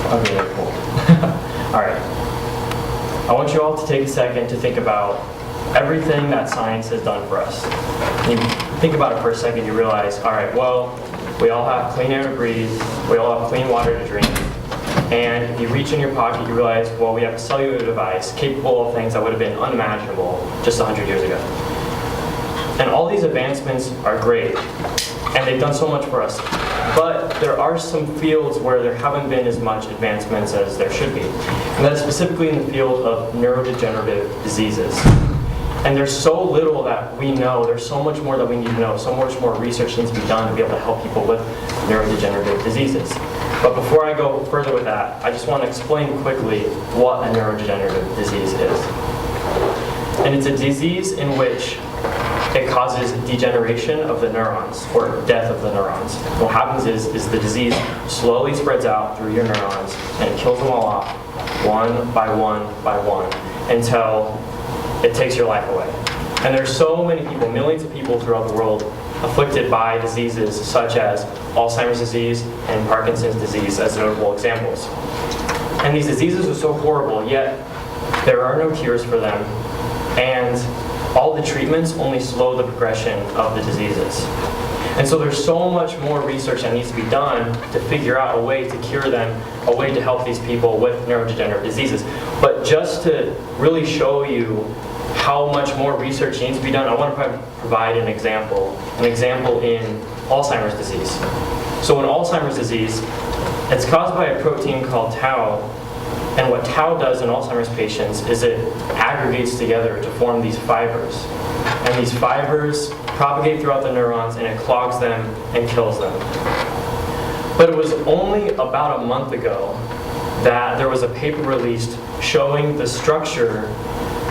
Okay, very cool. All right. I want you all to take a second to think about everything that science has done for us. You think about it for a second, you realize, all right, well, we all have clean air to breathe, we all have clean water to drink, and if you reach in your pocket, you realize, well, we have a cellular device capable of things that would have been unimaginable just 100 years ago. And all these advancements are great, and they've done so much for us. But there are some fields where there haven't been as much advancements as there should be. And that is specifically in the field of neurodegenerative diseases. And there's so little that we know, there's so much more that we need to know, so much more research needs to be done to be able to help people with neurodegenerative diseases. But before I go further with that, I just want to explain quickly what a neurodegenerative disease is. And it's a disease in which it causes degeneration of the neurons, or death of the neurons. What happens is the disease slowly spreads out through your neurons, and it kills them all off, one by one by one, until it takes your life away. And there's so many people, millions of people throughout the world, afflicted by diseases such as Alzheimer's disease and Parkinson's disease as notable examples. And these diseases are so horrible, yet there are no cures for them, and all the treatments only slow the progression of the diseases. And so there's so much more research that needs to be done to figure out a way to cure them, a way to help these people with neurodegenerative diseases. But just to really show you how much more research needs to be done, I want to provide an example in Alzheimer's disease. So in Alzheimer's disease, it's caused by a protein called tau. And what tau does in Alzheimer's patients is it aggregates together to form these fibers. And these fibers propagate throughout the neurons, and it clogs them and kills them. But it was only about a month ago that there was a paper released showing the structure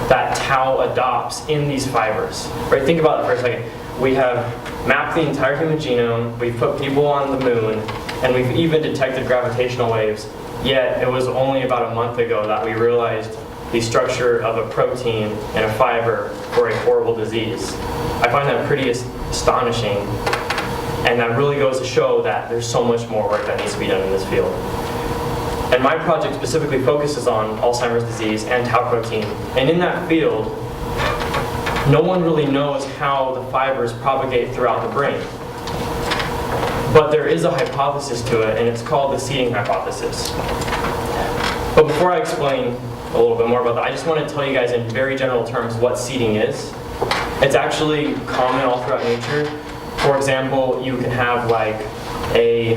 that tau adopts in these fibers. Right? Think about it for a second. We have mapped the entire human genome, we've put people on the moon, and we've even detected gravitational waves. Yet it was only about a month ago that we realized the structure of a protein and a fiber for a horrible disease. I find that pretty astonishing, and that really goes to show that there's so much more work that needs to be done in this field. And my project specifically focuses on Alzheimer's disease and tau protein, and in that field, no one really knows how the fibers propagate throughout the brain. But there is a hypothesis to it, and it's called the seeding hypothesis. But before I explain a little bit more about that, I just want to tell you guys in very general terms what seeding is. It's actually common all throughout nature. For example, you can have like a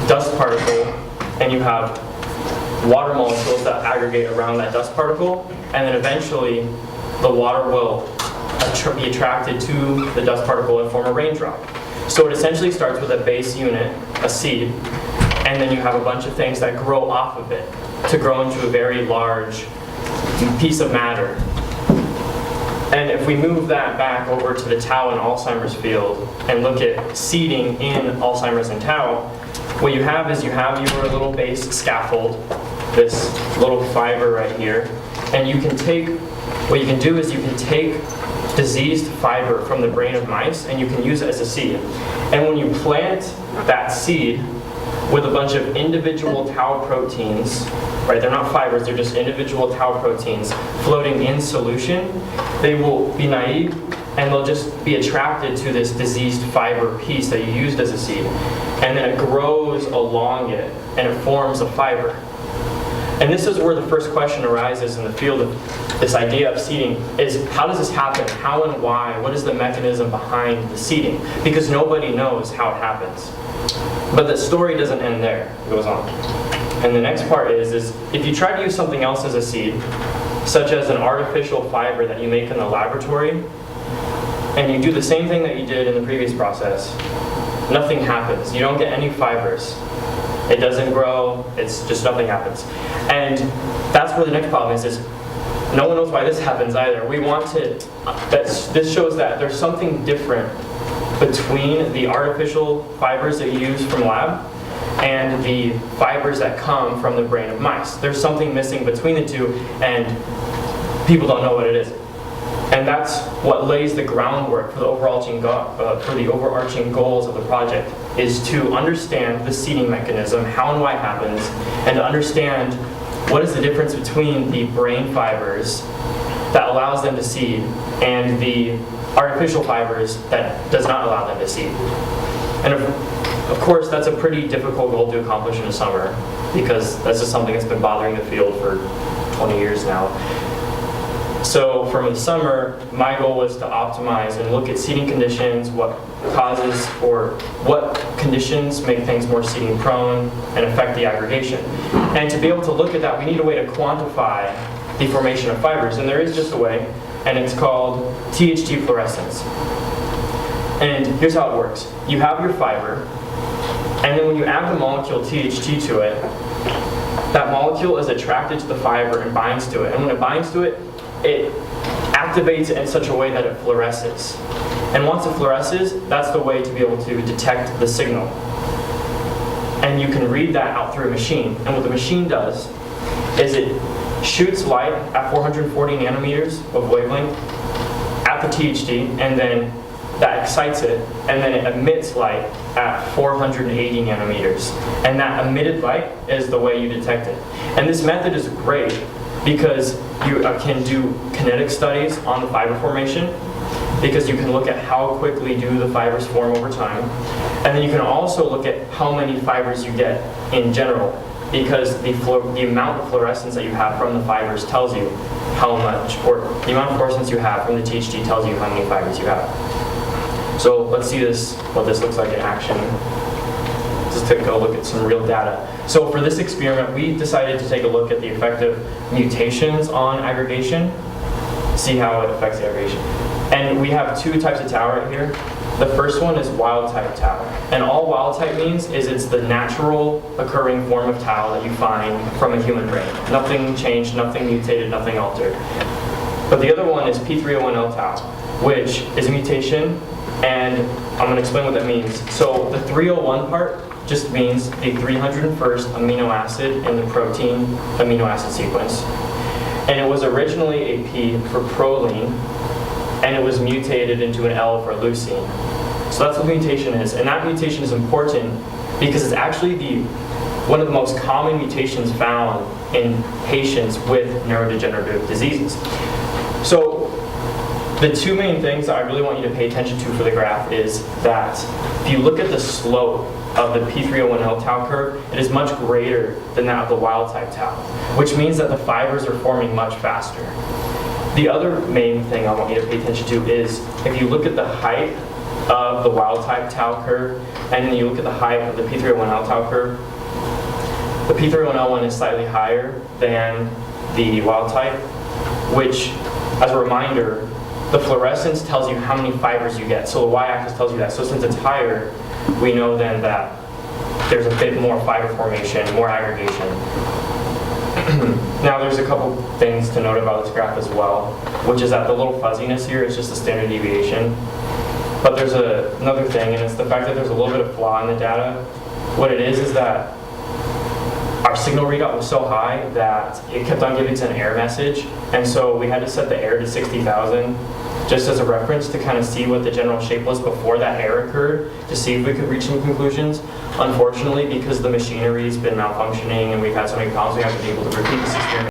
dust particle, and you have water molecules that aggregate around that dust particle, and then eventually the water will be attracted to the dust particle and form a raindrop. So it essentially starts with a base unit, a seed, and then you have a bunch of things that grow off of it to grow into a very large piece of matter. And if we move that back over to the tau and Alzheimer's field and look at seeding in Alzheimer's and tau, what you have is you have your little base scaffold, this little fiber right here, and you can take, what you can do is you can take diseased fiber from the brain of mice, and you can use it as a seed. And when you plant that seed with a bunch of individual tau proteins, right, they're not fibers, they're just individual tau proteins floating in solution, they will be naive, and they'll just be attracted to this diseased fiber piece that you used as a seed. And then it grows along it, and it forms a fiber. And this is where the first question arises in the field of this idea of seeding is, how does this happen? How and why? What is the mechanism behind the seeding? Because nobody knows how it happens. But the story doesn't end there. It goes on. And the next part is if you try to use something else as a seed, such as an artificial fiber that you make in the laboratory, and you do the same thing that you did in the previous process, nothing happens. You don't get any fibers. It doesn't grow, it's just nothing happens. And that's where the next problem is no one knows why this happens either. We want to, this shows that there's something different between the artificial fibers that you use from lab and the fibers that come from the brain of mice. There's something missing between the two, and people don't know what it is. And that's what lays the groundwork for the overarching goals of the project, is to understand the seeding mechanism, how and why it happens, and to understand what is the difference between the brain fibers that allows them to seed and the artificial fibers that does not allow them to seed. And of course, that's a pretty difficult goal to accomplish in the summer, because that's just something that's been bothering the field for 20 years now. So from the summer, my goal was to optimize and look at seeding conditions, what causes or what conditions make things more seeding prone and affect the aggregation. And to be able to look at that, we need a way to quantify the formation of fibers. And there is just a way, and it's called THT fluorescence. And here's how it works. You have your fiber, and then when you add the molecule THT to it, that molecule is attracted to the fiber and binds to it. And when it binds to it, it activates it in such a way that it fluoresces. And once it fluoresces, that's the way to be able to detect the signal. And you can read that out through a machine. And what the machine does is it shoots light at 440 nanometers of wavelength at the THT, and then that excites it, and then it emits light at 480 nanometers. And that emitted light is the way you detect it. And this method is great because you can do kinetic studies on the fiber formation, because you can look at how quickly do the fibers form over time. And then you can also look at how many fibers you get in general, because the amount of fluorescence that you have from the fibers tells you how much, or the amount of fluorescence you have from the THT tells you how many fibers you have. So let's see what this looks like in action. Just take a look at some real data. So for this experiment, we decided to take a look at the effect of mutations on aggregation, see how it affects the aggregation. And we have two types of tau right here. The first one is wild type tau. And all wild type means is it's the natural occurring form of tau that you find from a human brain. Nothing changed, nothing mutated, nothing altered. But the other one is P301L tau, which is a mutation, and I'm going to explain what that means. So the 301 part just means the 301st amino acid in the protein amino acid sequence. And it was originally a P for proline, and it was mutated into an L for leucine. So that's what the mutation is. And that mutation is important because it's actually one of the most common mutations found in patients with neurodegenerative diseases. So the two main things that I really want you to pay attention to for the graph is that if you look at the slope of the P301L tau curve, it is much greater than that of the wild type tau, which means that the fibers are forming much faster. The other main thing I want you to pay attention to is if you look at the height of the wild type tau curve, and then you look at the height of the P301L tau curve, the P301L one is slightly higher than the wild type, which, as a reminder, the fluorescence tells you how many fibers you get. So the y-axis tells you that. So since it's higher, we know then that there's a bit more fiber formation, more aggregation. Now there's a couple things to note about this graph as well, which is that the little fuzziness here is just the standard deviation. But there's another thing, and it's the fact that there's a little bit of flaw in the data. What it is that our signal readout was so high that it kept on giving us an error message, and so we had to set the error to 60,000 just as a reference to kind of see what the general shape was before that error occurred, to see if we could reach some conclusions. Unfortunately, because the machinery's been malfunctioning and we've had so many problems, we haven't been able to repeat this experiment.